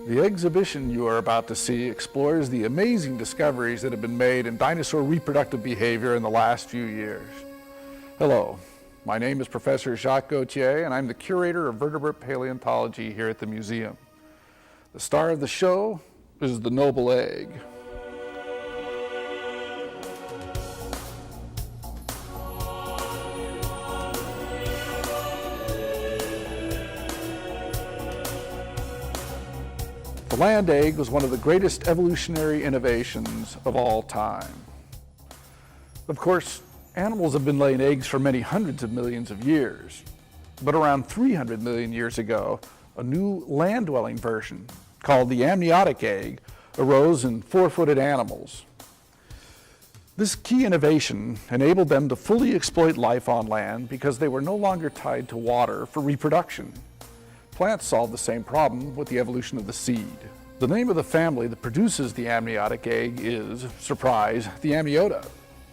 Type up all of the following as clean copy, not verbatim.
The exhibition you are about to see explores the amazing discoveries that have been made in dinosaur reproductive behavior in the last few years. Hello, my name is Professor Jacques Gauthier, and I'm the curator of vertebrate paleontology here at the museum. The star of the show is the Nobel Egg. The land egg was one of the greatest evolutionary innovations of all time. Of course, animals have been laying eggs for many hundreds of millions of years, but around 300 million years ago, a new land-dwelling version called the amniotic egg arose in four-footed animals. This key innovation enabled them to fully exploit life on land because they were no longer tied to water for reproduction. Plants solved the same problem with the evolution of the seed. The name of the family that produces the amniotic egg is, surprise, the Amniota.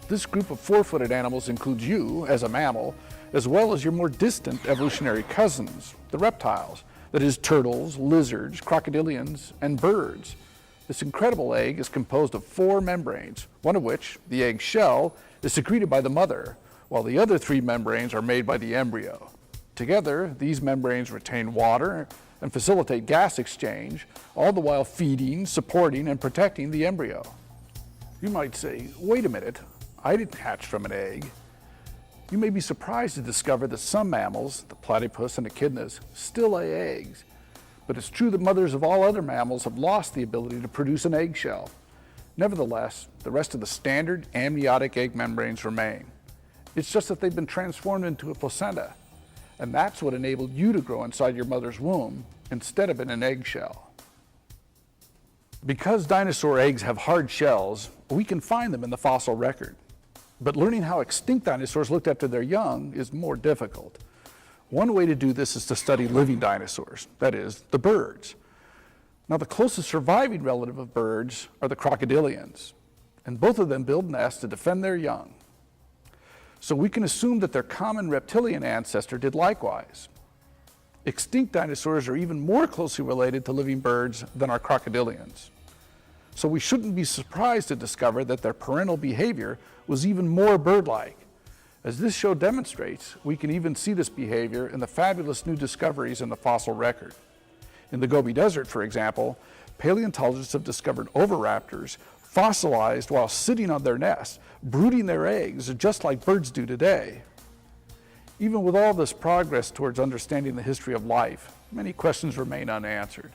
This group of four-footed animals includes you as a mammal, as well as your more distant evolutionary cousins, the reptiles, that is, turtles, lizards, crocodilians, and birds. This incredible egg is composed of four membranes, one of which, the egg shell, is secreted by the mother, while the other three membranes are made by the embryo. Together, these membranes retain water and facilitate gas exchange, all the while feeding, supporting, and protecting the embryo. You might say, wait a minute, I didn't hatch from an egg. You may be surprised to discover that some mammals, the platypus and echidnas, still lay eggs. But it's true that mothers of all other mammals have lost the ability to produce an eggshell. Nevertheless, the rest of the standard amniotic egg membranes remain. It's just that they've been transformed into a placenta. And that's what enabled you to grow inside your mother's womb instead of in an eggshell. Because dinosaur eggs have hard shells, we can find them in the fossil record. But learning how extinct dinosaurs looked after their young is more difficult. One way to do this is to study living dinosaurs, that is, the birds. Now, the closest surviving relative of birds are the crocodilians, and both of them build nests to defend their young. So we can assume that their common reptilian ancestor did likewise. Extinct dinosaurs are even more closely related to living birds than our crocodilians. So we shouldn't be surprised to discover that their parental behavior was even more bird-like. As this show demonstrates, we can even see this behavior in the fabulous new discoveries in the fossil record. In the Gobi Desert, for example, paleontologists have discovered oviraptors fossilized while sitting on their nests, brooding their eggs just like birds do today. Even with all this progress towards understanding the history of life, many questions remain unanswered.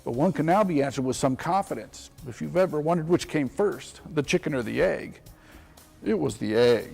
But one can now be answered with some confidence. If you've ever wondered which came first, the chicken or the egg, it was the egg.